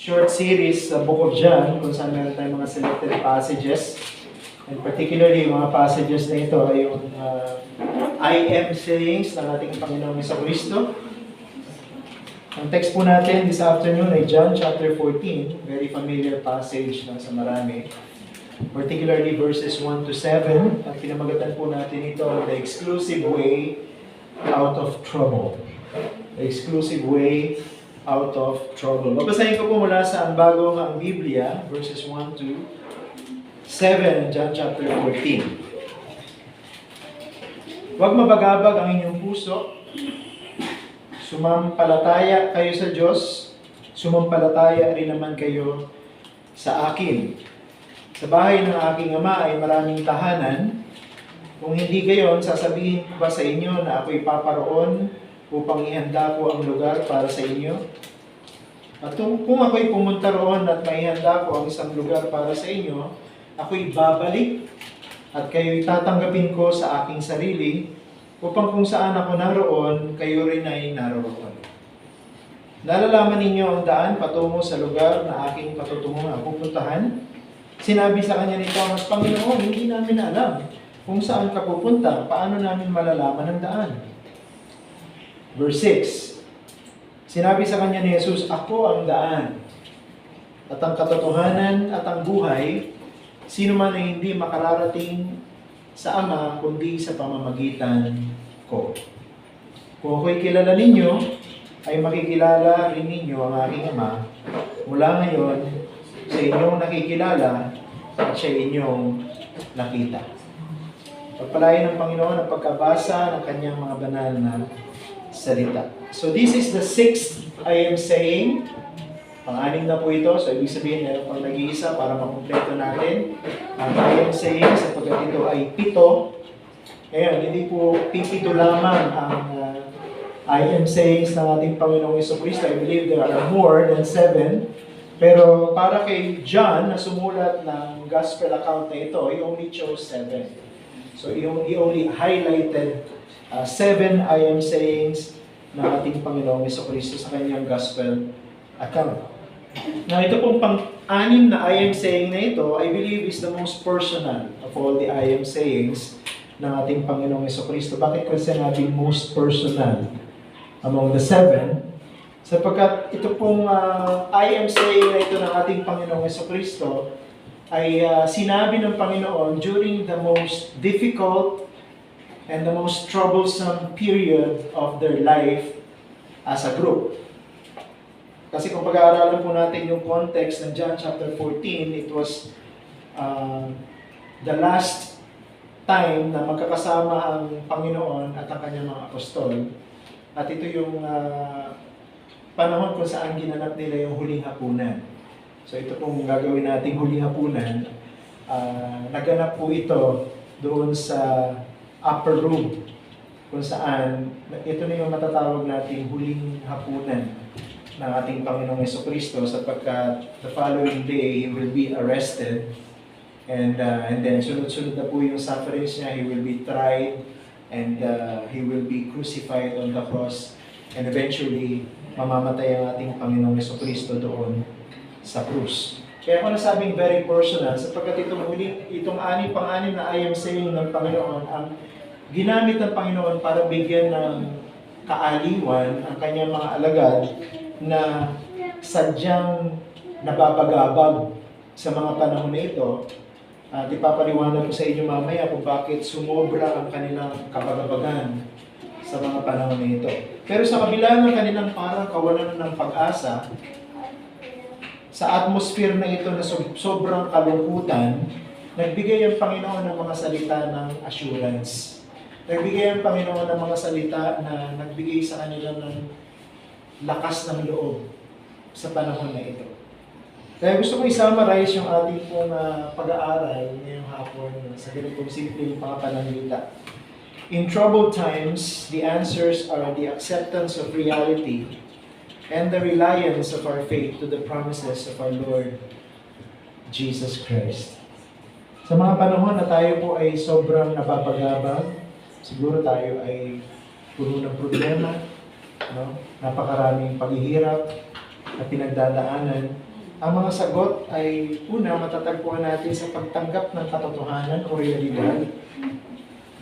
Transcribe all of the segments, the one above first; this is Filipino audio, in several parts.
short series sa Book of John kung saan meron tayong mga selected passages. And particularly, yung mga passages na ito ay yung I am sayings ng ating Panginoong Jesucristo. Ang text po natin this afternoon ay John chapter 14, very familiar passage na sa marami. Particularly verses 1 to 7. At pinamagatan po natin ito, the exclusive way out of trouble. The exclusive way out of trouble. Babasahin ko po mula sa ang bagong ang Biblia, verses 1 to 7 in John chapter 14. Huwag mabagabag ang inyong puso. Sumampalataya kayo sa Diyos. Sumampalataya rin naman kayo sa akin. Sa bahay ng aking ama ay maraming tahanan. Kung hindi gayon, sasabihin ko ba sa inyo na ako'y paparoon upang ihanda ko ang lugar para sa inyo? At kung ako'y pumunta roon at maihanda ko ang isang lugar para sa inyo, ako'y babalik at kayo'y tatanggapin ko sa aking sarili upang kung saan ako naroon, kayo rin ay naroon. Nalalaman ninyo ang daan patungo sa lugar na aking patutunguhan pupuntahan? Sinabi sa kanya nito, mas Panginoon, hindi namin alam kung saan ka pupunta, paano namin malalaman ang daan? Verse 6, sinabi sa kanya ni Jesus, ako ang daan, at ang katotohanan at ang buhay, sino man ay hindi makararating sa Ama, kundi sa pamamagitan ko. Kung ako'y kilala ninyo, ay makikilala rin ninyo ang aking Ama, mula ngayon, sa inyong nakikilala, at siya inyong nakita. Pagpalain ng Panginoon ang pagkabasa ng kanyang mga banal na salita. So this is the 6th I am saying. Pang-anim na po ito. So ibig sabihin, meron pang nag-iisa para makumpleto natin. Ang I am saying, sapagkat ito ay 7. Ngayon, hindi po pipito lamang ang I am sayings ng ating Panginoong Jesucristo. I believe there are more than 7. Pero para kay John na sumulat ng gospel account na ito, he only chose 7. So he only highlighted 7 I am sayings ng ating Panginoong Jesucristo sa kanyang gospel account. Now ito pong pang-anim na I am saying na ito, I believe is the most personal of all the I am sayings ng ating Panginoong Jesucristo. Bakit ko sinabing most personal among the 7? Sapagkat ito pong I am saying na ito ng ating Panginoong Jesucristo ay sinabi ng Panginoon during the most difficult and the most troublesome period of their life as a group. Kasi kung pag-aaralan po natin yung context ng John chapter 14, it was the last time na magkakasama ang Panginoon at ang kanyang mga apostol. At ito yung panahon kung saan ginanap nila yung huling hapunan. So ito pong gagawin nating huling hapunan. Naganap po ito doon sa upper room kung saan ito na yung matatawag nating huling hapunan ng ating Panginoong Jesucristo sapagkat the following day, He will be arrested and then sunod-sunod na po yung sufferings niya. He will be tried and He will be crucified on the cross and eventually mamamatay ang ating Panginoong Jesucristo doon sa krus. Kaya ako nasabing very personal sapagkat itong pang-anim na I am saying ng Panginoon ang ginamit ng Panginoon para bigyan ng kaaliwan ang kanyang mga alagad na sadyang napapagabag sa mga panahon na ito. At ipapaliwanag ko sa inyo mamaya kung bakit sumobra ang kanilang kabagabagan sa mga panahon na ito. Pero sa kabila ng kanilang parang kawalan ng pag-asa, sa atmosphere na ito na sobrang kalungkutan, nagbigay ang Panginoon ng mga salita ng assurance. Nagbigay ang Panginoon ng mga salita na nagbigay sa kanila ng lakas ng loob sa panahon na ito. Kaya gusto ko i-summarize yung ating pong pag-aaral ngayong hapon sa ganitong simpleng mga pananalita. In troubled times, the answers are the acceptance of reality and the reliance of our faith to the promises of our Lord Jesus Christ. Sa mga panahon na tayo po ay sobrang napapagabang, siguro tayo ay puno ng problema, no? Napakaraming paghihirap na pinagdadaanan, Ang mga sagot ay una, matatagpuan natin sa pagtanggap ng katotohanan o realidad.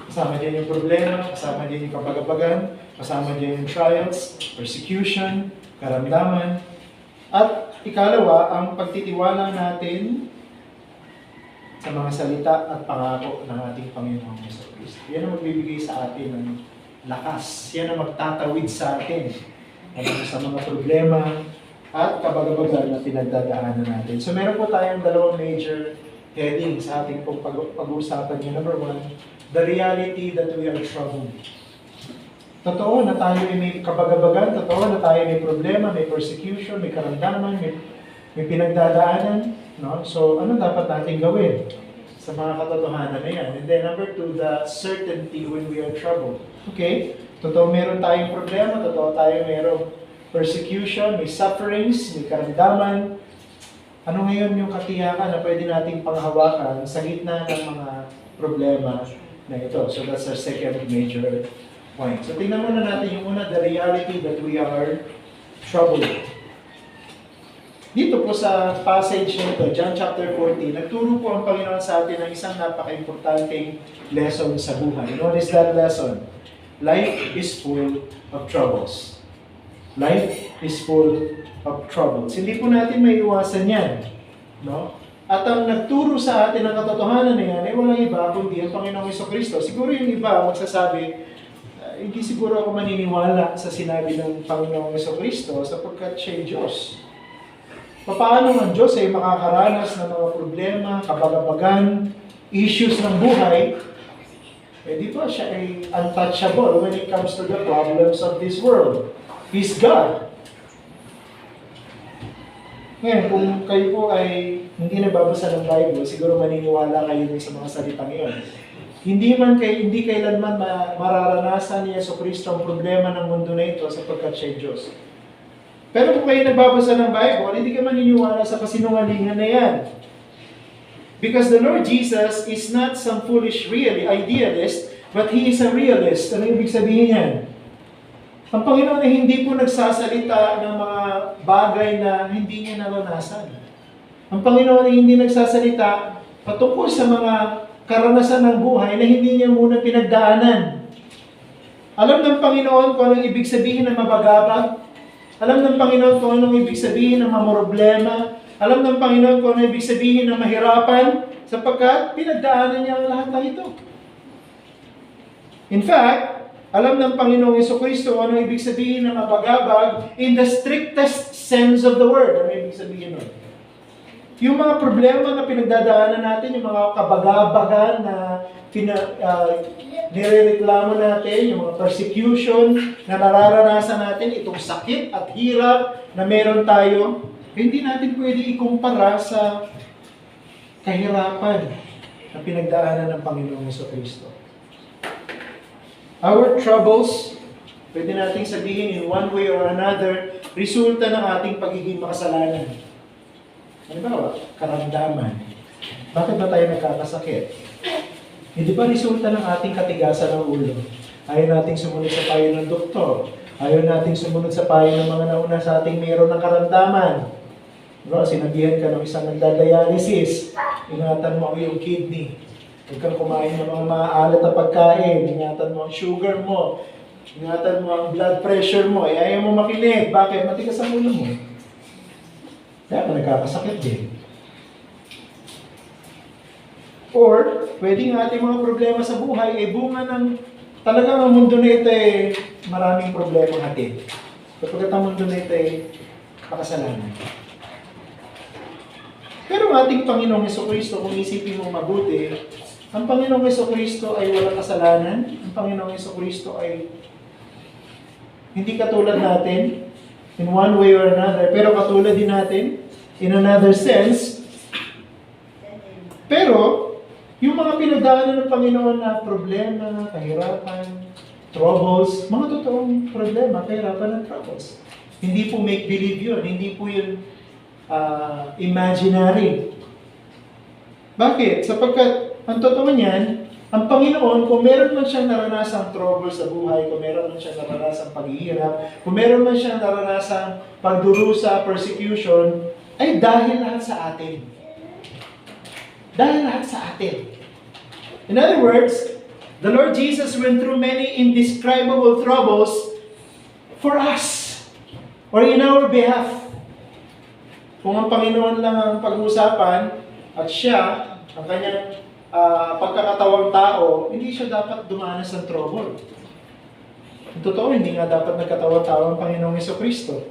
Kasama dyan yung problema, kasama dyan yung kabagabagan, kasama dyan yung trials, persecution, karamdaman. At ikalawa, ang pagtitiwala natin sa mga salita at pangako ng ating Panginoong Jesucristo. Yan ang magbibigay sa atin ng lakas. Yan ang magtatawid sa atin sa mga problema at kabagabagan na pinagdadaanan natin. So meron po tayong dalawang major heading sa ating pag-uusapan niya. Number one, the reality that we are troubled. Totoo na tayo ay may kabagabagan, totoo na tayo may problema, may persecution, may karamdaman, may pinagdadaanan. No? So ano dapat natin gawin sa mga katotohanan na yan? And then number two, the certainty when we are troubled. Okay? Totoo meron tayong problema, totoo tayo merong persecution, may sufferings, may karamdaman. Ano ngayon yung katiyakan na pwede nating panghawakan sa gitna ng mga problema na ito? So that's our second major point. So tingnan muna natin yung una, the reality that we are troubled. Dito po sa passage nito, John chapter 14, nagturo po ang Panginoon sa atin ng isang napaka-importanting lesson sa buhay. And what is that lesson? Life is full of troubles. Life is full of troubles. Hindi po natin may iwasan yan. No? At ang nagturo sa atin ng katotohanan na yan ay walang iba kundi ang Panginoong Jesucristo. Siguro yung iba magsasabi, hindi siguro ako maniniwala sa sinabi ng Panginoong Jesucristo sapagkat siya'y Diyos. Paano ang Diyos ay makakaranas ng mga problema, kabagabagan, issues ng buhay, di ba siya ay untouchable when it comes to the problems of this world. He's God. Ngayon, kung kayo po ay hindi nababasa ng Bible, siguro maniniwala kayo sa mga salitang iyon. Hindi kailanman mararanasan ni Jesucristo ang problema ng mundo na ito sapagkat siya ay Diyos. Pero kung kayo nagbabasa ng Bible, hindi ka maniniwala sa kasinungalingan na yan. Because the Lord Jesus is not some foolish idealist, but He is a realist. Ano ibig sabihin yan? Ang Panginoon ay hindi po nagsasalita ng mga bagay na hindi niya naranasan. Ang Panginoon ay hindi nagsasalita patungkol sa mga karanasan ng buhay na hindi niya muna pinagdaanan. Alam ng Panginoon kung anong ibig sabihin ng mabagabag. Alam ng Panginoon kung anong ibig sabihin ng mamroblema. Alam ng Panginoon kung anong ibig sabihin ng mahirapan sapagkat pinagdaanan niya ang lahat ng ito. In fact, alam ng Panginoong Jesucristo kung anong ibig sabihin ng mabagabag in the strictest sense of the word. Ano ibig sabihin nun? Yung mga problema na pinagdadaanan natin, yung mga kabagabagan na nirereklamo natin, yung mga persecution na nararanasan natin, itong sakit at hirap na meron tayo, hindi natin pwede ikumpara sa kahirapan na pinagdaanan ng Panginoong Jesucristo. Our troubles, pwede nating sabihin in one way or another, resulta ng ating pagiging makasalanan. Ano ba? Karamdaman. Bakit ba tayo nagkakasakit? Hindi ba resulta ng ating katigasan ng ulo? Ayaw nating sumunod sa payo ng doktor. Ayaw nating sumunod sa payo ng mga nauna sa ating mayroon ng karamdaman. Diba? Sinabihan ka ng isang nagdadialysis. Ingatan mo ang iyong kidney. Huwag kang kumain ng mga maaalat na pagkain. Ingatan mo ang sugar mo. Ingatan mo ang blood pressure mo. Ayaw mo makinig. Bakit? Matigas ang ulo mo. Kaya ka nagkakasakit din. Or, pwedeng ating mga problema sa buhay ay bunga ng talagang ang mundo na ito ay maraming problema hatid. Kapag ang mundo na ito ay makasalanan. Pero ang ating Panginoong Jesucristo, kung isipin mo mabuti, ang Panginoong Jesucristo ay walang kasalanan. Ang Panginoong Jesucristo ay hindi katulad natin in one way or another, pero katulad din natin in another sense. Pero, yung mga pinagdaanan ng Panginoon na problema, kahirapan, troubles, mga totoong problema, kahirapan, and troubles. Hindi po make-believe yun. Hindi po yun imaginary. Bakit? Sapagkat, ang totoo niyan, ang Panginoon, kung meron man siyang naranasang trouble sa buhay, kung meron man siyang naranasang paghihirap, kung meron man siyang naranasang pagdurusa, persecution, ay dahil lahat sa atin. Dahil lahat sa atin. In other words, the Lord Jesus went through many indescribable troubles for us, or in our behalf. Kung ang Panginoon lang ang pag-uusapan, at siya, ang kanyang pagkakatawang tao, hindi siya dapat dumanas ng trouble. Ang totoo, hindi nga dapat nagkatawang-tao ang Panginoong Jesucristo.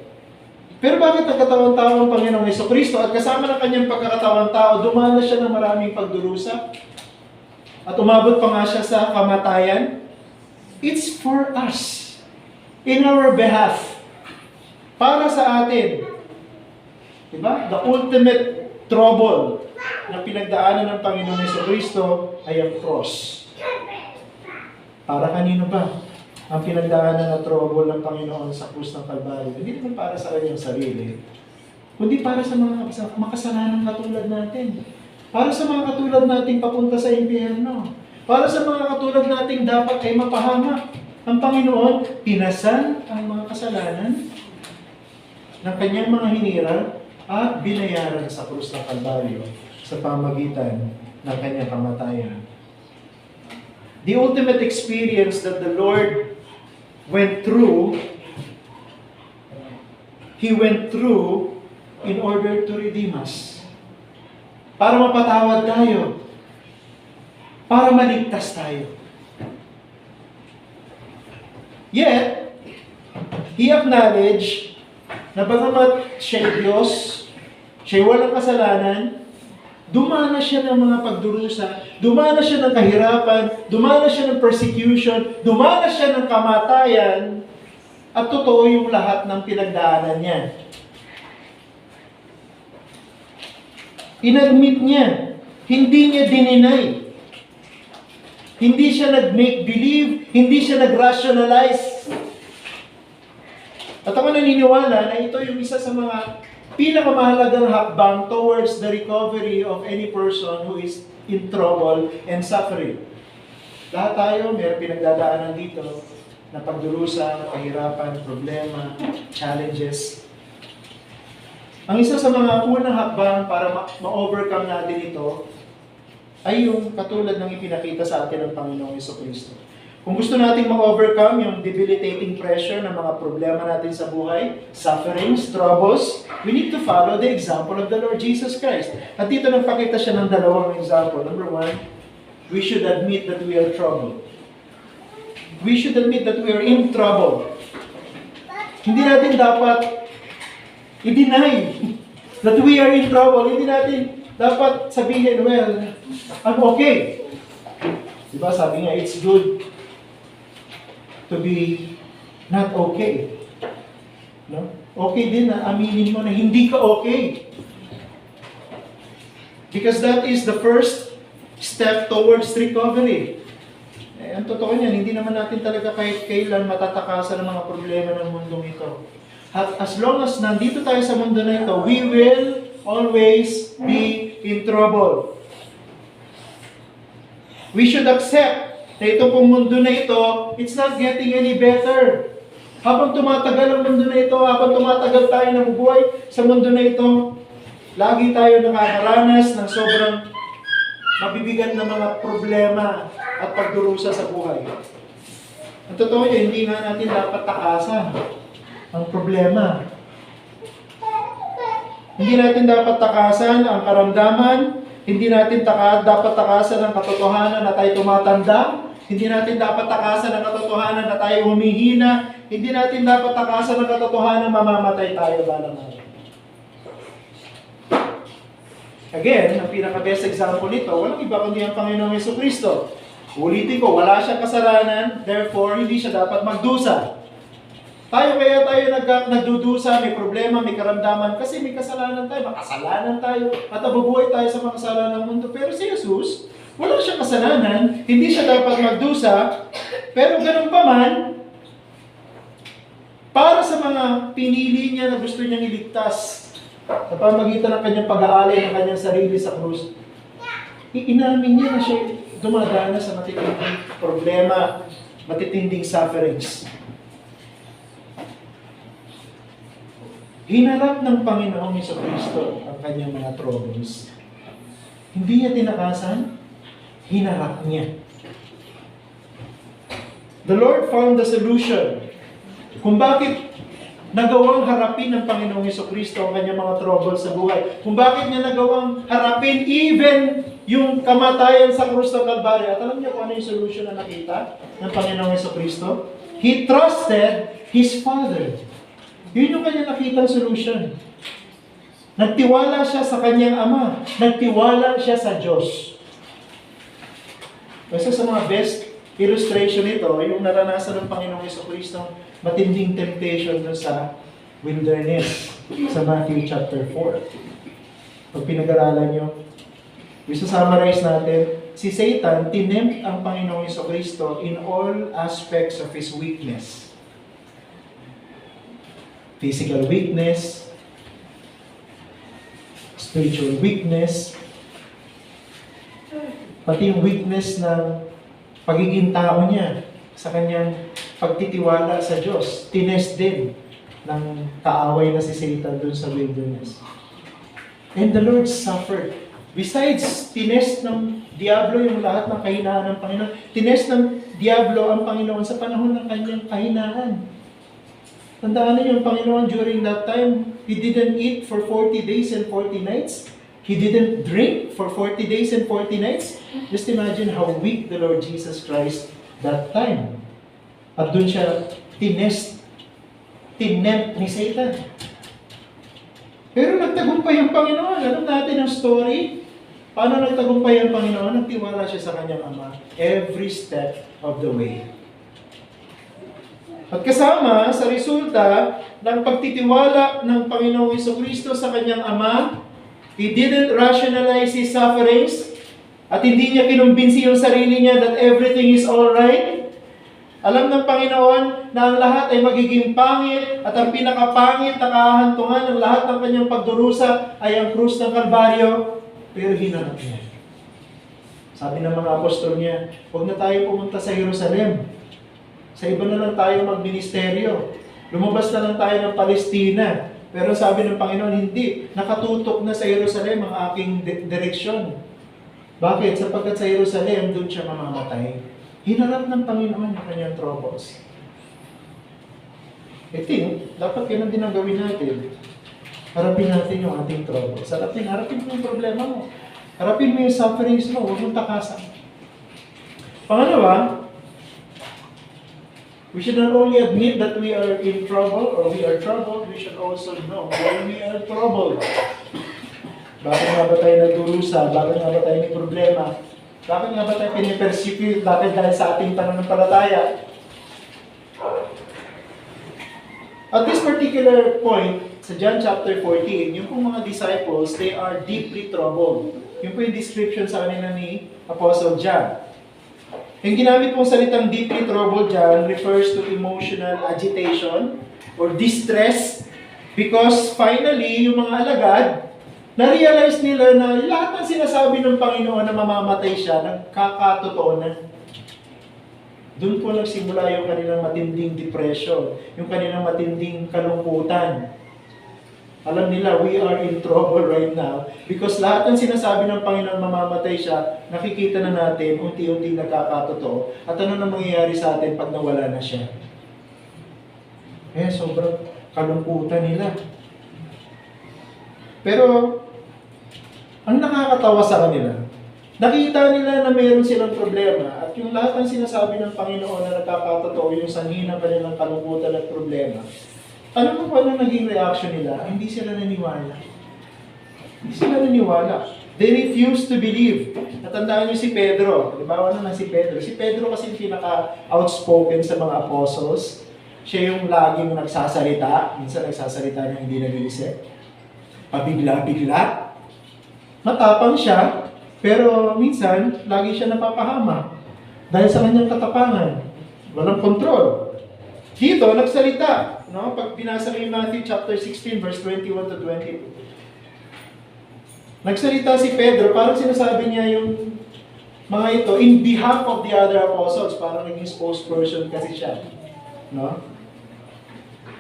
Pero bakit nagkatawang-tao ang Panginoong Jesucristo at kasama ng kanyang pagkakatawang-tao, dumanas siya ng maraming pagdurusa? At umabot pa nga siya sa kamatayan? It's for us. In our behalf. Para sa atin. Diba? The ultimate trouble na pinagdaanan ng Panginoong Jesucristo ay ang cross. Para kanino ba ang pinagdaanan na trouble ng Panginoon sa krus ng Kalbaryo? Hindi naman para sa kanyang sarili, kundi para sa mga makasalanang katulad natin. Para sa mga katulad nating papunta sa impyerno. Para sa mga katulad nating dapat ay mapahamak. Ang Panginoon, pinasan ang mga kasalanan ng kanyang mga hinirang at binayaran sa krus ng Kalbaryo sa pamagitan ng kanyang kamatayan. The ultimate experience that the Lord went through, He went through in order to redeem us. Para mapatawad tayo. Para maligtas tayo. Yet, He acknowledged na bagamat siya'y Diyos, siya'y walang kasalanan, dumanas siya ng mga pagdurusa, dumanas siya ng kahirapan, dumanas siya ng persecution, dumanas siya ng kamatayan, at totoo yung lahat ng pinagdaanan niya. Inadmit niya, hindi niya dininay. Hindi siya nag-make believe, hindi siya nag-rationalize. At ako naniniwala na ito yung isa sa mga pinakamahalagang hakbang towards the recovery of any person who is in trouble and suffering. Lahat tayo, mayroong pinagdadaanan dito na pagdurusa, kahirapan, problema, challenges. Ang isa sa mga unang hakbang para ma-overcome natin ito ay yung katulad ng ipinakita sa atin ng Panginoong Jesucristo. Kung gusto nating ma-overcome yung debilitating pressure ng mga problema natin sa buhay, sufferings, troubles, we need to follow the example of the Lord Jesus Christ. At dito nagpakita siya ng dalawang example. Number one, we should admit that we are troubled. We should admit that we are in trouble. Hindi natin dapat i-deny that we are in trouble. Hindi natin dapat sabihin, well, I'm okay. Diba sabi nga, it's good to be not okay. No? Okay din na aminin mo na hindi ka okay. Because that is the first step towards recovery. Ang totoo niyan, hindi naman natin talaga kahit kailan matatakasan ng mga problema ng mundong ito. At as long as nandito tayo sa mundo na ito, we will always be in trouble. We should accept na ito pong mundo na ito, it's not getting any better. Habang tumatagal ang mundo na ito, habang tumatagal tayo ng buhay sa mundo na ito, lagi tayo nakakaranas ng sobrang mabibigat na mga problema at pagdurusa sa buhay. Ang totoo yun, hindi nga natin dapat takasan ang problema. Hindi natin dapat takasan ang karamdaman, hindi natin dapat takasan ang katotohanan na tayo tumatanda, hindi natin dapat takasan ang katotohanan na tayo humihina, hindi natin dapat takasan ang katotohanan na mamamatay tayo balang araw. Again, ang pinaka-best example nito, walang iba kundi ang Panginoong Jesucristo. Ulitin ko, wala siyang kasalanan, therefore hindi siya dapat magdusa. Kaya tayo nagdudusa, may problema, may karamdaman, kasi may kasalanan tayo, makasalanan tayo, at nabubuhay tayo sa makasalanan ng mundo. Pero si Jesus, wala siyang kasalanan, hindi siya dapat magdusa, pero ganun pa man, para sa mga pinili niya na gusto niyang iligtas, sa pamagitan ng kanyang pag-aalay ng kanyang sarili sa krus, inamin niya na siya dumadana sa matitinding problema, matitinding sufferings. Hinarap ng Panginoong Jesucristo ang kanyang mga troubles. Hindi niya tinakasan, hinarap niya. The Lord found the solution kung bakit nagawang harapin ng Panginoong Jesucristo ang kanyang mga troubles sa buhay. Kung bakit niya nagawang harapin even yung kamatayan sa krus ng Kalbaryo. At alam niyo kung ano yung solution na nakita ng Panginoong Jesucristo? He trusted His Father. Yun yung kanya nakitang solution. Nagtiwala siya sa kanyang Ama. Nagtiwala siya sa Diyos. Kasi sa mga best illustration nito, yung naranasan ng Panginoong Jesucristo, matinding temptation doon sa wilderness, sa Matthew chapter 4. Pag pinag-aralan nyo, isa-summarize natin, si Satan tinempt ang Panginoong Jesucristo in all aspects of his weakness. Physical weakness, spiritual weakness, pati yung weakness ng pagiging tao niya sa kanyang pagtitiwala sa Diyos. Tinest din ng kaaway na si Satan dun sa wilderness. And the Lord suffered. Besides, tinest ng Diablo yung lahat ng kahinaan ng Panginoon. Tinest ng Diablo ang Panginoon sa panahon ng kanyang kahinaan. Tandaan niyo yung Panginoon during that time, He didn't eat for 40 days and 40 nights. He didn't drink for 40 days and 40 nights. Just imagine how weak the Lord Jesus Christ that time. At doon siya tinempt ni Satan. Pero nagtagumpay ang Panginoon. Alam natin ang story. Paano nagtagumpay ang Panginoon? Nagtiwala siya sa kanyang Ama every step of the way. At kasama sa resulta ng pagtitiwala ng Panginoong Jesucristo sa kanyang Ama, He didn't rationalize His sufferings at hindi niya kinumbinsi yung sarili niya that everything is alright. Alam ng Panginoon na ang lahat ay magiging pangit at ang pinakapangit na kahantungan ng lahat ng kanyang pagdurusa ay ang krus ng Kalbaryo, pero hinarap niya. Sabi ng mga apostol niya, huwag na tayo pumunta sa Jerusalem. Sa iba na lang tayo magministeryo. Lumabas na lang tayo ng Palestina. Pero sabi ng Panginoon, hindi. Nakatutok na sa Jerusalem ang aking direksyon. Bakit? Sapagkat sa Jerusalem, doon siya mamamatay. Hinarap ng Panginoon yung kanyang troubles. I think, dapat ganun din ang gawin natin. Harapin natin yung ating troubles. Harapin mo yung problema mo. Harapin mo yung sufferings mo. Huwag mong takasan. Pangalawa, we should not only admit that we are in trouble or we are troubled, we should also know why we are troubled. Bakit nga ba tayo nagdurusa? Bakit nga ba tayo may problema? Bakit nga ba tayo pinipersecute? Bakit dahil sa ating pananampalataya? At this particular point, sa John chapter 14, yung pong mga disciples, they are deeply troubled. Yung po yung description sa kanila ni Apostle John. Yung ginamit pong salitang deeply troubled dyan refers to emotional agitation or distress because finally, yung mga alagad, na-realize nila na lahat ng sinasabi ng Panginoon na mamamatay siya, nagkakatotoo na. Doon po nagsimula yung kanilang matinding depression, yung kanilang matinding kalungkutan. Alam nila, we are in trouble right now because lahat ng sinasabi ng Panginoon mamamatay siya, nakikita na natin, unti-unti nagkakatotoo. At ano na mangyayari sa atin pag nawala na siya? Sobrang kalungkutan nila. Pero, ang nakakatawa sa kanila, nakita nila na mayroon silang problema at yung lahat ng sinasabi ng Panginoon na nagkakatotoo, yung sanhi ng kanilang kalungkutan at problema, ano po paano naging reaction nila? Hindi sila naniwala. Hindi sila naniwala. They refused to believe. Natandaan niyo si Pedro. Halimbawa naman si Pedro. Si Pedro kasi pinaka-outspoken sa mga apostles. Siya yung laging nagsasalita. Minsan nagsasalita niya hindi nag-iisip. Pabigla-bigla. Matapang siya, pero minsan, lagi siya napapahama. Dahil sa kanyang katapangan. Walang kontrol. Dito, nagsalita. No? Pag binasa ko yung Matthew chapter 16, verse 21 to 22. Nagsalita si Pedro, parang sinasabi niya yung mga ito in behalf of the other apostles. Parang naging spokesperson kasi siya. No?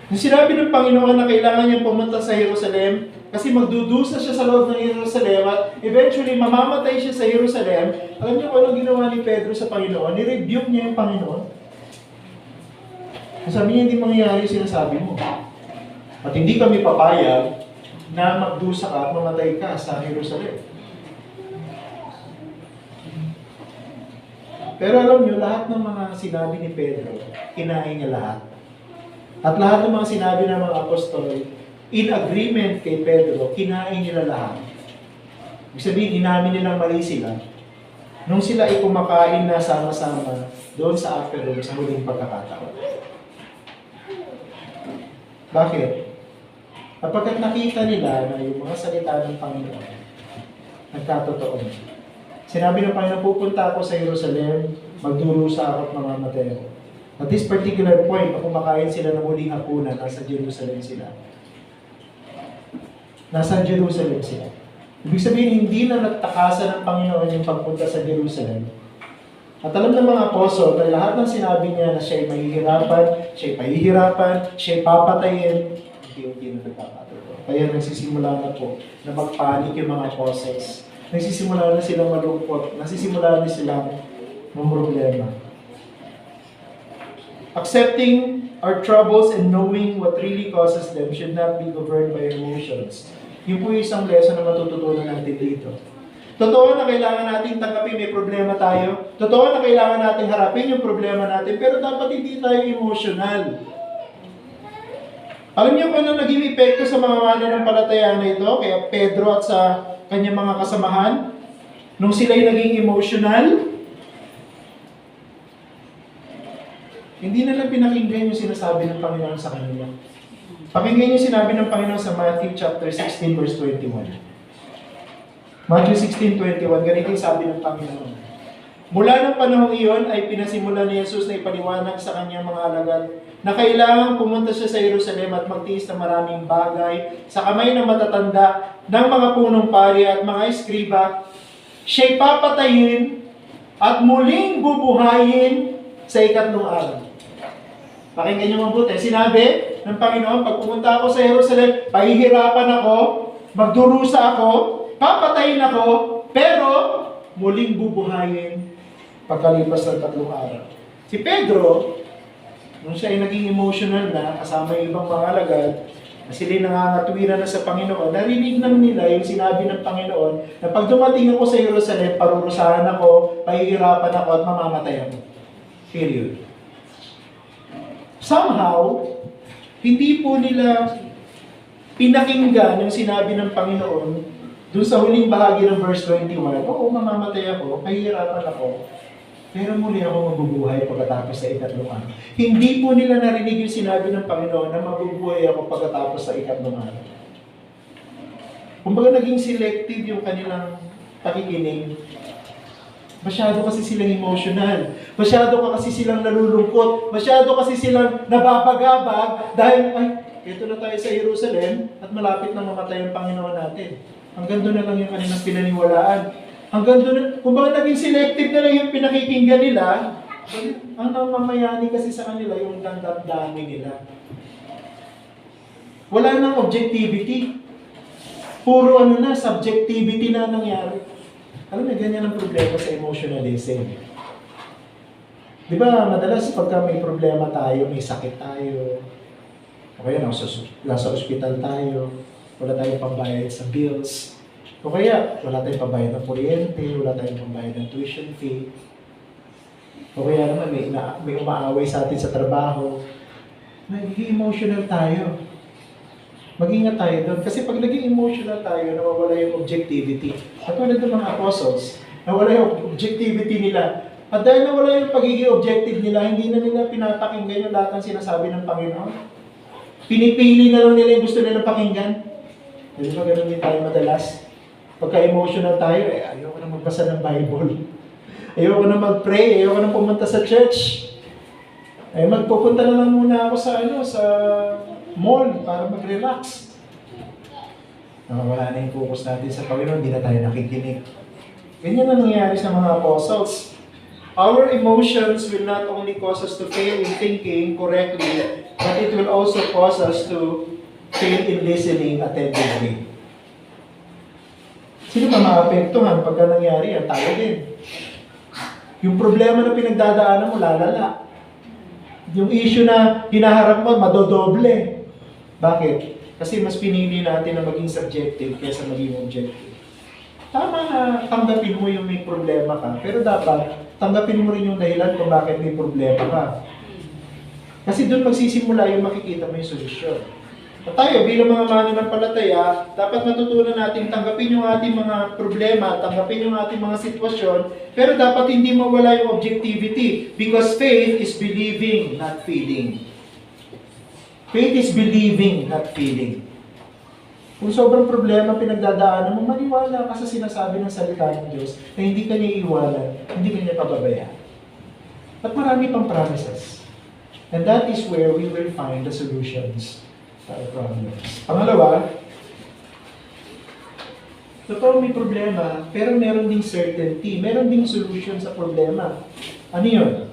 Nung sinabi ng Panginoon na kailangan niyang pumunta sa Jerusalem, kasi magdudusa siya sa loob ng Jerusalem at eventually mamamatay siya sa Jerusalem, alam niyo kung anong ginawa ni Pedro sa Panginoon? Ni-rebuke niya yung Panginoon. Sabi niya, hindi mangyayari yung sinasabi mo. At hindi kami papayag na magdusa ka at mamatay ka sa Jerusalem. Pero alam niyo, lahat ng mga sinabi ni Pedro, kinain niya lahat. At lahat ng mga sinabi ng mga apostol, in agreement kay Pedro, kinain nila lahat. Ibig sabihin, inamin nilang mali sila. Nung sila ay kumakain na sama-sama doon sa upper room sa huling pagkakataon. Bakit? Kapag nakita nila na yung mga salita ng Panginoon, nagkatotoo na. Sinabi ng Panginoon, pupunta ako sa Jerusalem, magdurusa ako at mamamatay ako. At this particular point, kung kumakain sila ng huling hapunan, nasa Jerusalem sila. Nasa Jerusalem sila. Ibig sabihin, hindi na nagtakasan ng Panginoon yung pagpunta sa Jerusalem. At alam ng mga apostol na lahat ng sinabi niya na siya'y mahihirapan, siya'y pahihirapan, siya'y papatayin, hindi na nagpapatotoo. Kaya nagsisimula na po na magpanik yung mga apostles. Nagsisimula na silang malungkot, nagsisimula na silang problema. Accepting our troubles and knowing what really causes them should not be governed by emotions. Yun po yung isang lesson na matututunan natin dito. Totoo na kailangan natin tanggapin may problema tayo. Totoo na kailangan natin harapin yung problema natin, pero dapat hindi tayo emotional. Alam niyo kung ano naging epekto sa mga mananampalataya na ito, kaya Pedro at sa kanyang mga kasamahan, nung sila'y naging emotional, hindi na lang pinakinggan yung sinasabi ng Panginoon sa kanila. Pakinggan yung sinabi ng Panginoon sa Matthew chapter 16 verse 21. Matthew 16:21, ganito yung sabi ng Panginoon. Mula ng panahong iyon ay pinasimulan ni Jesus na ipaliwanag sa kanyang mga alagad na kailangan pumunta siya sa Jerusalem at magtiis ng maraming bagay sa kamay ng matatanda ng mga punong pari at mga eskriba. Siya'y papatayin at muling bubuhayin sa ikatlong araw. Pakinggan niyo mabuti. Sinabi ng Panginoon, pag pumunta ako sa Jerusalem, pahihirapan ako, magdurusa ako, papatayin ako, pero muling bubuhayin pagkalipas ng 3 araw. Si Pedro, nung siya ay naging emotional na, kasama yung ibang mga alagad, na sila'y nangangatwiran na sa Panginoon, narinig lang nila yung sinabi ng Panginoon na pag dumating ako sa Jerusalem, parurusahan ako, pahihirapan ako, at mamamatay ako. Period. Somehow, hindi po nila pinakinggan yung sinabi ng Panginoon doon sa huling bahagi ng verse 21, oo, mamamatay ako, pahihirapan ako, pero muli ako mabubuhay pagkatapos sa ikatlong araw. Hindi po nila narinig yung sinabi ng Panginoon na mabubuhay ako pagkatapos sa ikatlong araw. Kumbaga naging selective yung kanilang pakikinig. Masyado kasi silang emotional. Masyado kasi silang nalulungkot. Masyado kasi silang nababagabag dahil, ay, ito na tayo sa Jerusalem at malapit na mamatay ang Panginoon natin. Hanggang doon na lang yung kanilang pinaniwalaan. Hanggang doon na, kumbaga naging selective na lang yung pinakikinggan nila, ang namamayani kasi sa kanila yung damdamin nila. Wala nang objectivity. Puro subjectivity na nangyari. Alam mo, ganyan ang problema sa emotionalism. Di ba, madalas pagka may problema tayo, may sakit tayo, o kaya nasa ospital tayo, wala tayong pambayad sa bills. O kaya, wala tayong pambayad ng kuryente, wala tayong pambayad ng tuition fee. O kaya naman, may umaaway sa atin sa trabaho. Nagiging emotional tayo. Mag-ingat tayo doon. Kasi pag naging emotional tayo, nawawala yung objectivity. At tulad ng mga apostles, nawala yung objectivity nila. At dahil nawala yung pagiging objective nila, hindi na nila pinapakinggan yung lahat ng sinasabi ng Panginoon. Pinipili na lang nila yung gusto nilang pakinggan. Di ba ganun din tayo madalas? Pagka-emotional tayo, ayoko na magbasa ng Bible. Ayoko na mag-pray, ayoko na pumunta sa church. Magpupunta na lang muna ako sa mall para mag-relax. Wala na yung focus natin sa Panginoon, hindi na tayo nakikinig. Ganyan na nangyari sa mga apostles. Our emotions will not only cause us to fail in thinking correctly, but it will also cause us to fail in listening attentively. Sino ba maapektuhan pagka nangyari yan? Tayo din. Yung problema na pinagdadaanan mo, lalala. Yung issue na hinaharap mo, madodoble. Bakit? Kasi mas pinili natin na maging subjective kaysa maging objective. Tama na tanggapin mo yung may problema ka, pero dapat tanggapin mo rin yung dahilan kung bakit may problema ka. Kasi doon magsisimula yung makikita mo yung solusyon. At tayo, bilang mga mananampalataya, dapat matutunan natin tanggapin yung ating mga problema, tanggapin yung ating mga sitwasyon, pero dapat hindi mawala yung objectivity. Because faith is believing, not feeling. Faith is believing, not feeling. Kung sobrang problema pinagdadaanan mo, maniwala ka sa sinasabi ng salita ng Diyos na hindi ka niya iiwanan, hindi ka niya pababayaan. At marami pang promises. And that is where we will find the solutions to our problems. Pangalawa, totoo may problema, pero meron ding certainty, meron ding solution sa problema. Ano yun?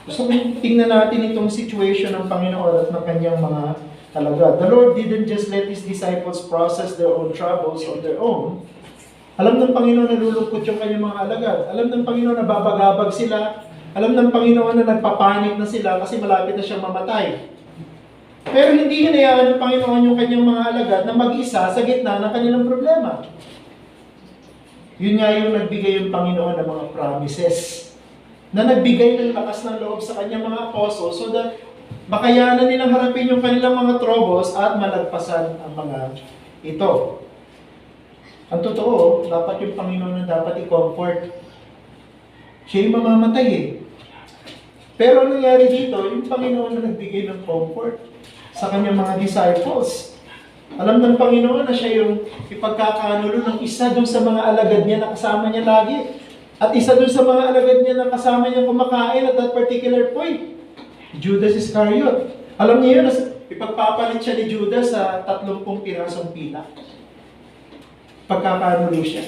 Gusto kong tingnan natin itong situation ng Panginoon at ng kanyang mga alagad. The Lord didn't just let His disciples process their own troubles on their own. Alam ng Panginoon na lulungkot yung kanyang mga alagad. Alam ng Panginoon na babagabag sila. Alam ng Panginoon na nagpapanik na sila kasi malapit na siyang mamatay. Pero hindi hinayaan ng Panginoon yung kanyang mga alagad na mag-isa sa gitna ng kanilang problema. Yun nga yung nagbigay yung Panginoon ng mga promises. Na nagbigay ng lakas ng loob sa kanyang mga apostles so that makayanan nilang harapin yung kanilang mga troubles at malagpasan ang mga ito. Ang totoo, dapat yung Panginoon na dapat i-comfort. Siya yung mamamatay eh. Pero ang nangyari dito, yung Panginoon na nagbigay ng comfort sa kanyang mga disciples. Alam ng Panginoon na siya yung ipagkakanulo ng isa doon sa mga alagad niya na kasama niya lagi. At isa doon sa mga alagad niya na kasama niya kumakain at that particular point. Judas Iscariot. Alam niyo yun, ipagpapalit siya ni Judas sa 30 pirasong pila. Pagkakanulo siya.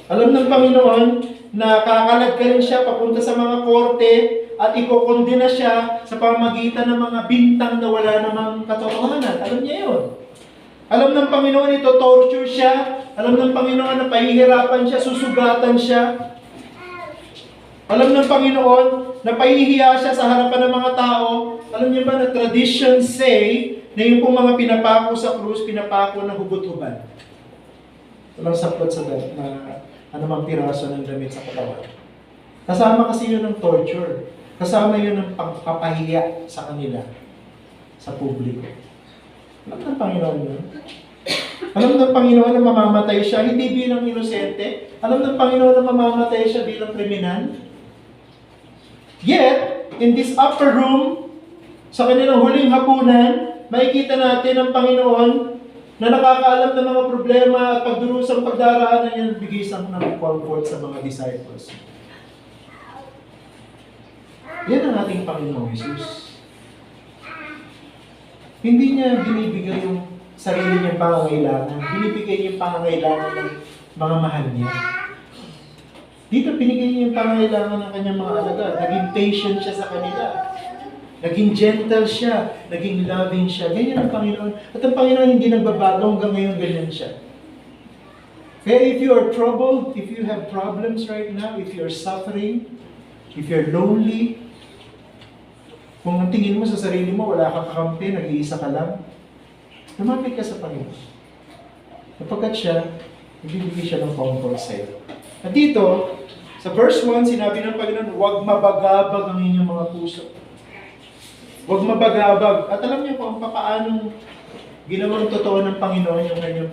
Alam ng Panginoon na kakalagkarin siya papunta sa mga korte at ikokondena siya sa pamagitan ng mga bintang na wala namang katotohanan. Alam niya yun. Alam ng Panginoon ito, torture siya. Alam ng Panginoon na pahihirapan siya, susugatan siya. Alam ng Panginoon na pahihiya siya sa harapan ng mga tao. Alam niyo ba na tradition say na yung pong mga pinapako sa krus, pinapako ng hugot-hubad. Walang saplot sa na anumang piraso ng damit sa katawan. Kasama kasi yun ng torture. Kasama yun ng pagpapahiya sa kanila, sa publiko. Alam ng Panginoon yun. Alam ng Panginoon na mamamatay siya, hindi bilang inosente. Alam ng Panginoon na mamamatay siya bilang kriminal. Yet, in this upper room, sa kanilang huling hapunan, makikita natin ang Panginoon na nakakaalam ng mga problema at pagdurusang pagdaraanan niya nagbigay ng comfort sa mga disciples. Yan ang ating Panginoon Jesus. Hindi niya binibigay yung sarili niyang pangangailangan. Binibigay niya yung pangangailangan ng mga mahal niya. Dito, pinigay niya yung pangangailangan ng kanyang mga alagad. Naging patient siya sa kanila. Naging gentle siya. Naging loving siya. Ganyan ang Panginoon. At ang Panginoon hindi nagbabago hanggang ngayon ganyan siya. Kaya if you are troubled, if you have problems right now, if you're suffering, if you're lonely, kung ang tingin mo sa sarili mo, wala kang kakampi, nag-iisa ka lang, lumapit ka sa Panginoon. Kapagkat siya, ibibigay siya ng comfort sa'yo. At dito, sa verse 1, sinabi ng Panginoon, huwag mabagabag ang inyong mga puso. Huwag mabagabag. At alam niyo kung paano ginawang totoo ng Panginoon yung kanyang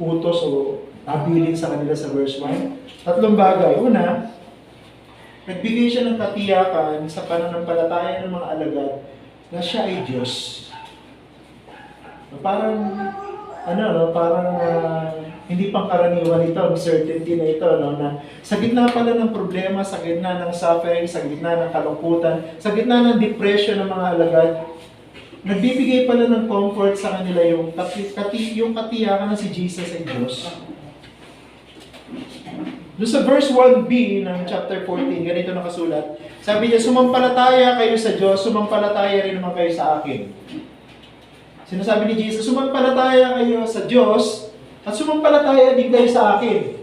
utos o nabilin sa kanila sa verse 1. Tatlong bagay. Una, nagbigay siya ng katiyakan sa pananampalataya ng mga alagad na siya ay Diyos. Parang, hindi pangkaraniwan ito, ang certainty na ito, no, na sa gitna pala ng problema, sa gitna ng suffering, sa gitna ng kalungkutan, sa gitna ng depression ng mga alagad, nagbibigay pala ng comfort sa kanila yung katiyakan na si Jesus ay Diyos. Doon sa verse 1b ng chapter 14, ganito nakasulat. Sabi niya, sumampalataya kayo sa Diyos, sumampalataya rin naman kayo sa akin. Sinasabi ni Jesus, sumampalataya kayo sa Diyos, at sumampalataya din kayo sa akin.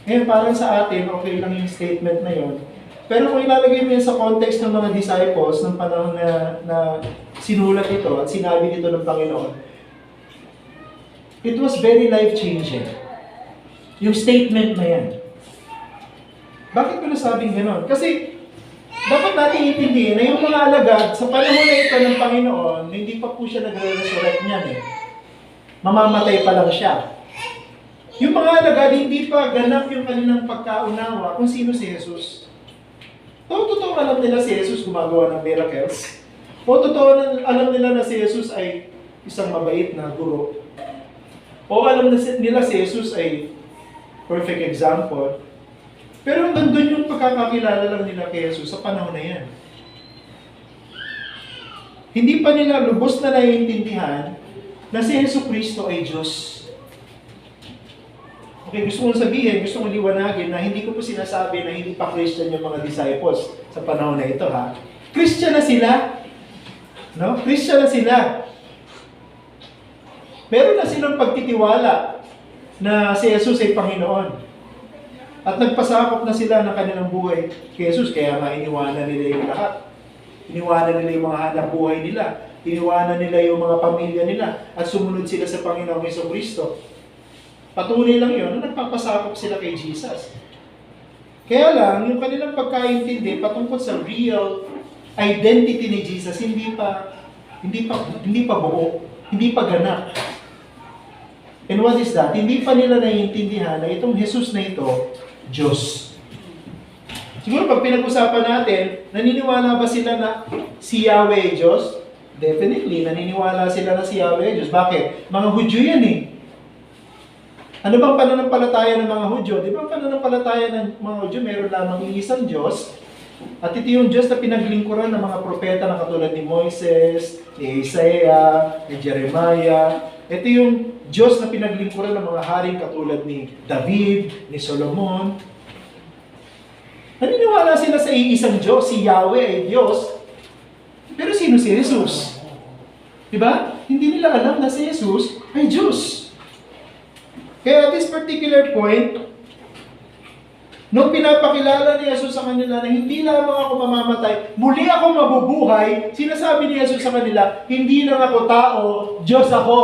Ngayon, parang sa atin, okay lang yung statement na yon. Pero kung ilalagay mo yan sa context ng mga disciples, ng panahon na sinulat ito at sinabi dito ng Panginoon, it was very life-changing. Yung statement na yan. Bakit ko nasabing gano'n? Kasi dapat natin intindihin na yung mga alagad, sa panahon na ito ng Panginoon, hindi pa po siya nagre-resurrect niyan eh. Mamamatay pa lang siya. Yung mga alagad, hindi pa ganap yung kanilang pagkaunawa kung sino si Jesus. O totoo alam nila si Jesus gumagawa ng miracles? O totoo alam nila na si Jesus ay isang mabait na guro? O alam nila si Jesus ay perfect example? Pero nandun yung pagkakakilala lang nila kay Jesus sa panahon na yan. Hindi pa nila lubos na naiintindihan na si Jesucristo ay Diyos. Okay, gusto kong sabihin, gusto kong liwanagin na hindi ko po sinasabi na hindi pa Christian yung mga disciples sa panahon na ito, ha? Christian na sila. No? Christian na sila. Meron na silang pagtitiwala na si Jesus ay Panginoon. At nagpasakop na sila ng kanilang buhay kay Jesus, kaya nga iniwanan nila yung lahat. Iniwanan nila yung mga hanap buhay nila. Iniwanan nila yung mga pamilya nila. At sumunod sila sa Panginoong Jesucristo. Patunay lang yun na nagpapasakop sila kay Jesus. Kaya lang, yung kanilang pagkaintindi patungkol sa real identity ni Jesus, hindi pa buo, hindi pa ganap. And what is that? Hindi pa nila naiintindihan na itong Jesus na ito, Diyos. Siguro pag pinag-usapan natin, naniniwala ba sila na si Yahweh ay Diyos? Definitely, naniniwala sila na si Yahweh ay Diyos. Bakit? Mga Hudyo yan eh. Ano bang pananampalataya ng mga Hudyo? Di ba ang pananampalataya ng mga Hudyo, meron lamang iisang Diyos. At ito yung Diyos na pinaglingkuran ng mga propeta na katulad ni Moises, ni Isaiah, ni Jeremiah. Ito yung Diyos na pinaglingkuran ng mga haring katulad ni David, ni Solomon. Naniniwala sila sa iisang Diyos, si Yahweh ay Diyos. Pero sino si Jesus? Diba? Hindi nila alam na si Jesus ay Diyos. Kaya at this particular point, nung pinapakilala ni Jesus sa kanila na hindi lamang ako mamamatay, muli ako mabubuhay, sinasabi ni Jesus sa kanila, hindi lang ako tao, Diyos ako.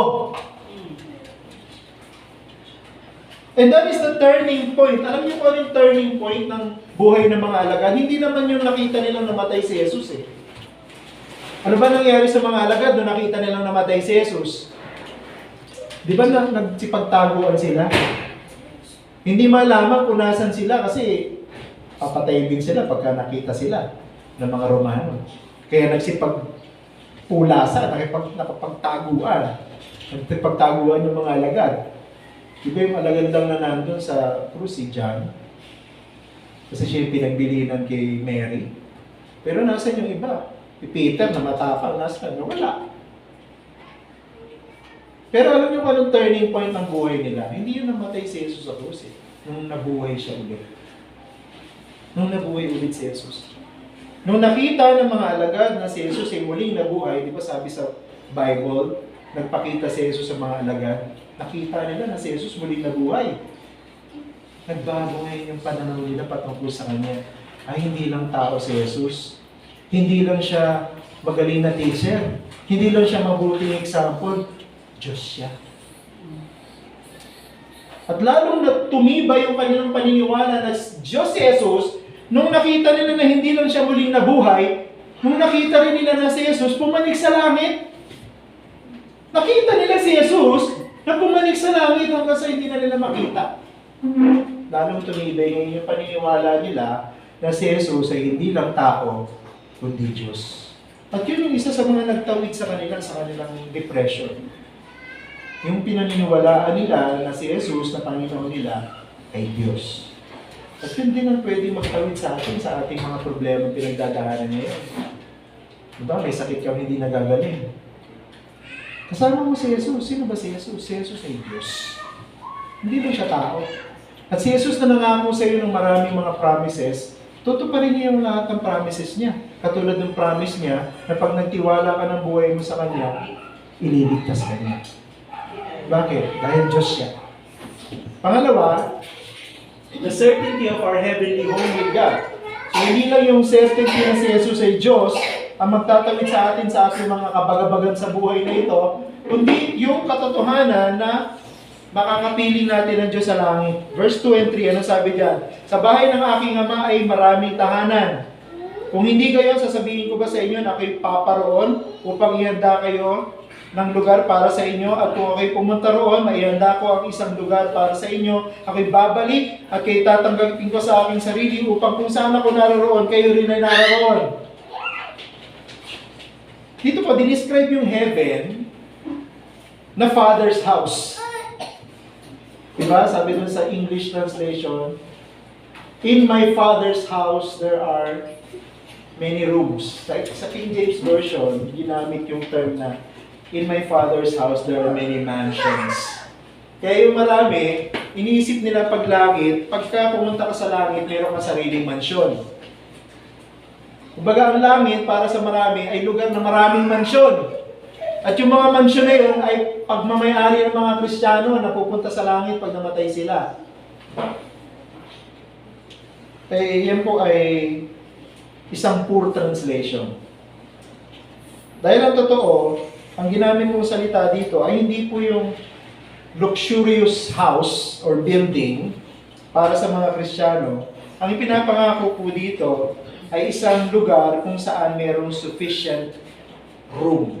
And that is the turning point. Alam niyo po yung turning point ng buhay ng mga alagad? Hindi naman yung nakita nilang namatay si Jesus eh. Ano ba nangyari sa mga alagad nung nakita nilang namatay si Jesus? Di ba nagsipagtaguan sila? Hindi malaman kung nasan sila kasi papatay din sila pagka nakita sila ng mga Romano. Kaya nagsipagpulasan, nakapagtaguan. Nagsipagtaguan yung mga alagad. Di ba yung alagad lang na nandun sa krus si John? Kasi siya yung pinagbilinan kay Mary. Pero nasan yung iba? Si Peter na matapang, nasan? Wala. Pero alam niyo kung anong turning point ng buhay nila? Hindi yun namatay si Jesus sa krus eh. Nung nabuhay siya ulit. Nung nabuhay ulit si Jesus. Nung nakita ng mga alagad na si Jesus ay muling nabuhay, di ba sabi sa Bible, nagpakita si Jesus sa mga alagad, nakita nila na si Jesus muling nabuhay. Nagbago ngayon yung pananaw nila patungkol sa Kanya. Ay, hindi lang tao si Jesus. Hindi lang siya magaling na teacher. Hindi lang siya mabuting example. Diyos siya. At lalong na tumibay yung kanilang paniniwala na Diyos si Jesus, nung nakita nila na hindi lang siya muling nabuhay, nung nakita rin nila na si Jesus pumanik sa langit. Nakita nila si Jesus na pumanik sa langit hanggang sa hindi na nila makita. Lalong tumibay ngayon yung paniniwala nila na si Jesus ay hindi lang tao, kundi Diyos. At yun yung isa sa mga nagtawid sa kanilang depression. Yung pinaniniwalaan nila na si Jesus na Panginoon nila ay Diyos. At yun din ang pwede magtawid sa atin sa ating mga problema pinagdadaanan ngayon. Diba? May sakit kang hindi nagagaling. Kasama mo si Jesus. Sino ba si Jesus? Si Jesus ay Diyos. Hindi lang siya tao. At si Jesus na nangako sa iyo ng maraming mga promises, tutuparin niya yung lahat ng promises niya. Katulad ng promise niya na pag nagtiwala ka ng buhay mo sa Kanya, ililigtas ka niya. Bakit? Dahil Diyos siya. Pangalawa, the certainty of our heavenly home with God. So hindi lang yung certainty na si Jesus ay Diyos ang magtatawid sa atin sa ating mga kabagabagan sa buhay na ito, kundi yung katotohanan na makakapiling natin ang Diyos sa langit. Verse 2 and 3, ano sabi diyan? Sa bahay ng aking Ama ay maraming tahanan. Kung hindi kayo, sasabihin ko ba sa inyo na ako'y paparoon upang ihanda kayo ng lugar para sa inyo, at kung ako'y pumunta roon, maihanda ko ang isang lugar para sa inyo, ako'y babalik at kayo tatanggapin ko sa aking sarili upang kung saan ako naroon, kayo rin ay naroon. Dito po, dinescribe yung heaven na Father's house. Diba? Sabi dun sa English translation, in my Father's house there are many rooms. Sa King James Version, ginamit yung term na in my Father's house there are many mansions. Kaya yung marami, iniisip nila pag langit, pagka pumunta ka sa langit, meron ka sariling mansyon. Kumbaga ang langit para sa marami ay lugar na maraming mansyon. At yung mga mansyon na yun ay pagmamayari ng mga Kristiyano na pupunta sa langit pag namatay sila. Yan po ay isang poor translation. Dahil ang totoo, ang ginamit kong salita dito ay hindi po yung luxurious house or building para sa mga Kristiyano. Ang ipinapangako po dito ay isang lugar kung saan mayroong sufficient room.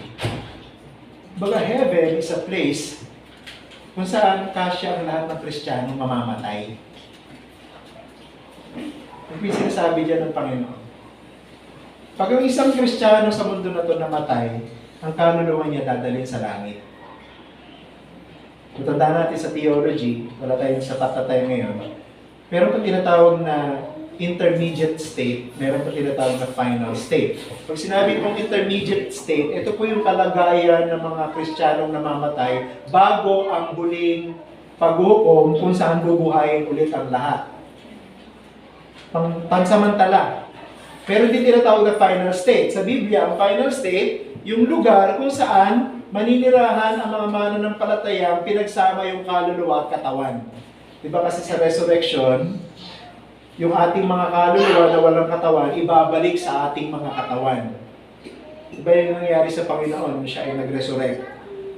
Baga, heaven is a place kung saan kasya ang lahat ng Kristiyano mamamatay. Ang sinasabi dyan ng Panginoon. Pag ang isang Kristiyano sa mundo na ito namatay, ang kaluluwa niya dadalhin sa langit. Kung tandaan natin sa theology, wala tayong sapat na tayo ngayon, meron pa tinatawag na intermediate state, meron pa tinatawag na final state. Pag sinabi kong intermediate state, ito po yung kalagayan ng mga Kristiyanong namamatay bago ang huling paghukom kung saan bubuhayin ulit ang lahat. Pansamantala. Pero hindi tinatawag na final state. Sa Biblia, ang final state, yung lugar kung saan maninirahan ang mga mananampalatayang pinagsama yung kaluluwa at katawan. Diba kasi sa resurrection, yung ating mga kaluluwa na walang katawan, ibabalik sa ating mga katawan. Diba yung nangyari sa Panginoon nung siya ay nag-resurrect?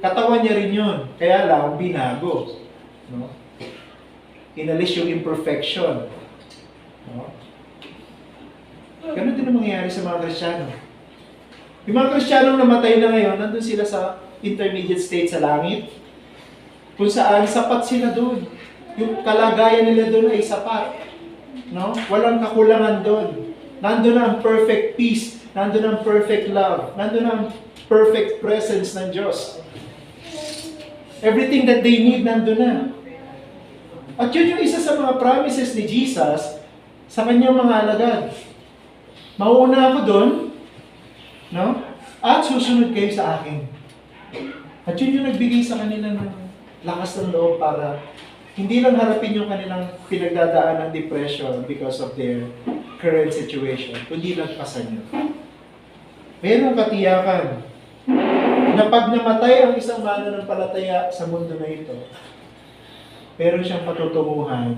Katawan niya rin yun, kaya lang binago. No? Inalis yung imperfection. No? Ganun din ang mangyayari sa mga Kristiyano. Yung mga Kristiyanong namatay na ngayon, nandun sila sa intermediate state sa langit, kung saan sapat sila doon. Yung kalagayan nila doon ay sapat. No? Walang kakulangan doon. Nandun na ang perfect peace, nandun ang perfect love, nandun ang perfect presence ng Diyos. Everything that they need nandun na. At yun yung isa sa mga promises ni Jesus sa kanyang mga alagad. Mauuna ako doon, no? At susunod kayo sa akin. At yun yung nagbigay sa kanila ng lakas ng loob para hindi lang harapin yung kanilang pinagdadaan ng depression because of their current situation, kundi lagpasan yun. Mayroong katiyakan na pag namatay ang isang mananampalataya sa mundo na ito, meron siyang patutunguhan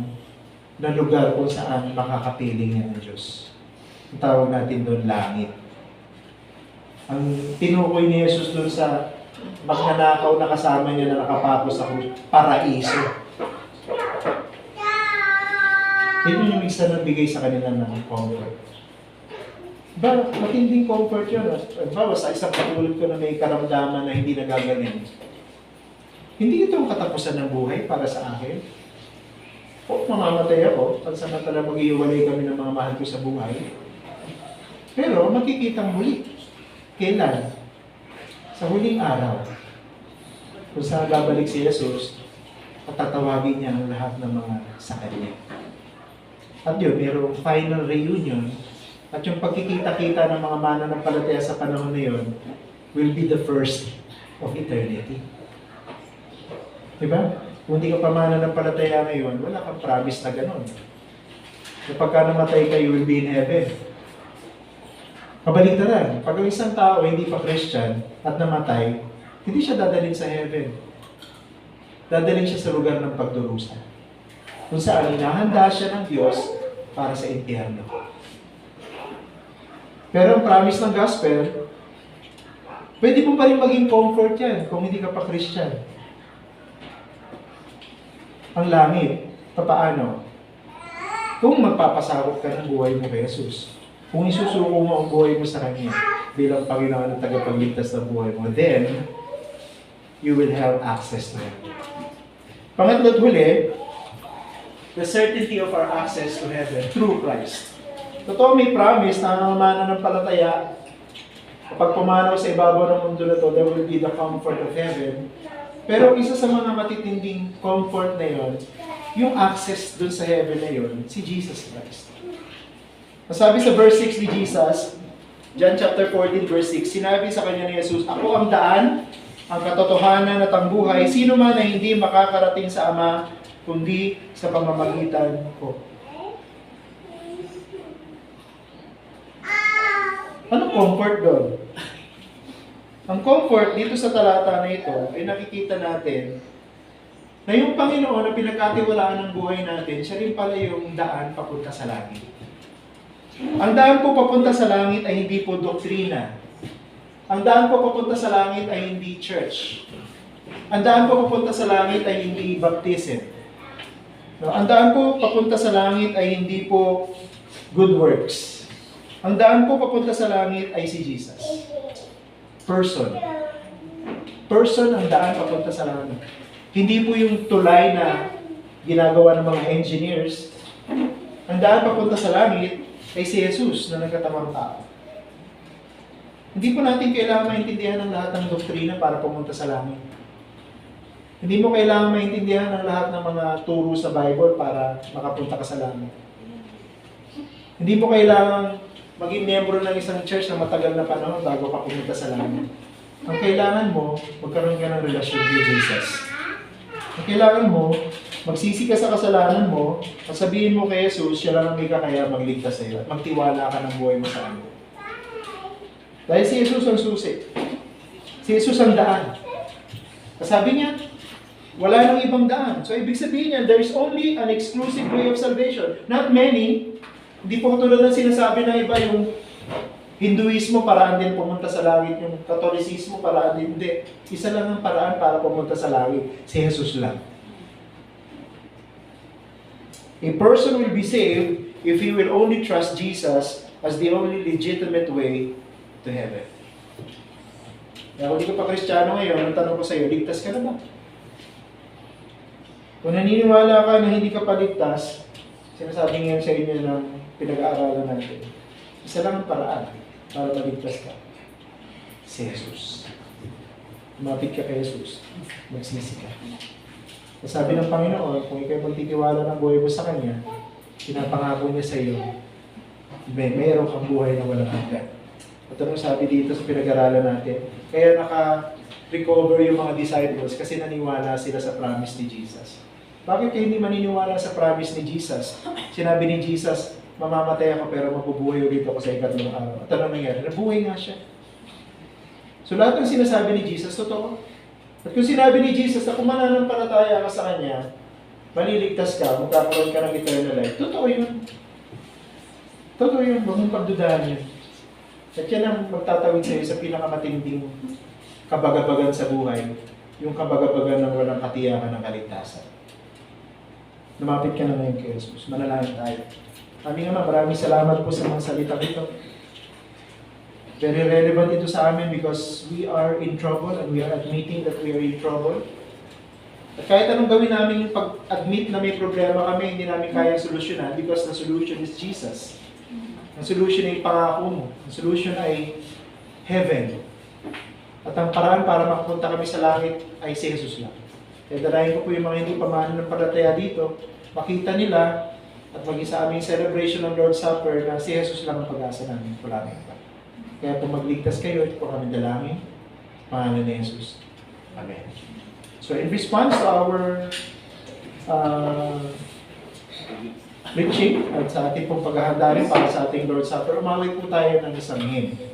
na lugar kung saan makakapiling niya ng Diyos. Ang tawag natin doon, langit. Ang tinukoy ni Jesus doon sa magnanakaw na kasama niya na nakapako sa paraiso. Yun yung isa na bigay sa kanila ng comfort. Ba, matinding comfort yun. Bawa sa isang katulad ko na may karamdaman na hindi nagagaling. Hindi ito ang katapusan ng buhay para sa akin. O, mamamatay ako. Pansamantala mag-iwalay kami ng mga mahal ko sa buhay. Pero makikitang muli. Kailan? Sa huling araw. Kung saan babalik si Jesus, at tatawagin niya ang lahat ng mga sa kanya. At yun, mayroong final reunion. At yung pagkikita-kita ng mga mananampalataya sa panahon na yun will be the first of eternity. Diba? Kung hindi ka pa mananampalataya ngayon, wala kang promise na gano'n. Na pagka namatay ka, you will be in heaven. Kabaligtaran, pag ang isang tao hindi pa Christian at namatay, hindi siya dadalhin sa heaven. Dadalhin siya sa lugar ng pagdurusa. Kung saan inahanda siya ng Diyos para sa impyerno. Pero ang promise ng gospel, pwede mo pa rin maging comfort yan kung hindi ka pa Christian. Ang langit, papaano? Kung magpapasakop ka ng buhay mo kay Jesus, kung isusuko mo ang buhay mo sa Kanya bilang Panginoon at tagapagligtas ng buhay mo, then you will have access to Him. Pangatlo at huli, the certainty of our access to heaven through Christ. Totoo, may promise na ang mananampalataya, kapag pumanaw sa ibabaw ng mundo na to, there will be the comfort of heaven. Pero isa sa mga matitinding comfort na yon, yung access dun sa heaven na yon, si Jesus Christ. Masabi sa verse 6 ni Jesus, John chapter 14 verse 6, sinabi sa kanya ni Jesus, "Ako ang daan, ang katotohanan at ang buhay. Sino man na hindi makakarating sa Ama, kundi sa pamamagitan ko." Anong comfort doon? Ang comfort dito sa talata na ito ay nakikita natin na yung Panginoon na pinagkatiwalaan ng buhay natin, siya rin pala yung daan papunta sa langit. Ang daan po papunta sa langit ay hindi po doktrina. Ang daan po papunta sa langit ay hindi church. Ang daan po papunta sa langit ay hindi baptism. No, ang daan po papunta sa langit ay hindi po good works. Ang daan po papunta sa langit ay si Jesus. Person. Person ang daan papunta sa langit. Hindi po yung tulay na ginagawa ng mga engineers. Ang daan papunta sa langit ay si Jesus na nagkatamang tao. Hindi po natin kailangan maintindihan ng lahat ng doktrina para pumunta sa langit. Hindi mo kailangan maintindihan ng lahat ng mga turo sa Bible para makapunta ka sa langit. Hindi mo kailangan maging miyembro ng isang church na matagal na panahon bago ka pumunta sa langit. Ang kailangan mo, magkaroon ka ng relasyon with Jesus. Ang kailangan mo, magsisi ka sa kasalanan mo, at sabihin mo kay Jesus, siya lang ang may kakaya magligtas sa iyo, at magtiwala ka ng buhay mo sa Kanya. Dahil si Jesus ang susi. Si Jesus ang daan. Sabi niya, wala nang ibang daan. So, ibig sabihin niya, there is only an exclusive way of salvation. Not many. Hindi po tulad ng sinasabi ng iba, yung Hinduismo, paraan din pumunta sa langit. Yung Katolisismo, paraan din. Hindi. Isa lang ang paraan para pumunta sa langit. Si Jesus lang. A person will be saved if he will only trust Jesus as the only legitimate way to heaven. Kaya kung di ka pa Kristiyano ngayon, ang tanong ko sa iyo, ligtas ka na ba? Kung naniniwala ka na hindi ka paligtas, sinasabi ngayon sa inyo ng pinag-aaralan natin, isa lang ang paraan para maligtas ka. Si Jesus. Lumapit ka kay Jesus. Magsisi ka. Sabi ng Panginoon, kung ikaw magtitiwala ng buhay mo sa Kanya, pinapangako niya sa iyo, mayroon kang buhay na walang hanggan. At anong sabi dito sa pinag-aralan natin? Kaya naka-recover yung mga disciples kasi naniwala sila sa promise ni Jesus. Bakit kayo hindi maniniwala sa promise ni Jesus? Sinabi ni Jesus, mamamatay ako pero mabubuhay ulit ako sa ikatlong araw. At anong nangyari? Nabuhay nga siya. So lahat ng sinasabi ni Jesus, totoo. At kung sinabi ni Jesus na kung mananampalataya ka sa Kanya, maliligtas ka, magkakaroon ka ng eternal life, totoo yun. Totoo yun, huwag mong pagdudahan yun. At yan ang magtatawid sa iyo sa pinakamatinding kabagabagan sa buhay, yung kabagabagan ng walang katiyakan ng kaligtasan. Lumapit ka na ngayon kay Jesus. Manalangin tayo. Aming Ama, maraming salamat po sa mga salita dito. Very relevant ito sa amin because we are in trouble and we are admitting that we are in trouble. At kahit anong gawin namin pag-admit na may problema kami, hindi namin kaya solusyonan because the solution is Jesus. Ang solution ay pangako mo. Ang solution ay heaven. At ang paraan para makapunta kami sa langit ay si Jesus lang. Kaya dalayan ko po yung mga hindi pamananampalataya dito, makita nila at maging sa aming celebration ng Lord's Supper na si Jesus lang ang pag-asa namin. Wala na iba. Kaya kung magligtas kayo, ito po kami dalangin. Pangalan ni Jesus. Amen. So in response to our preaching at sa ating pong paghahanda rin para sa ating Lord's Supper, umawit po tayo ng isang hymn.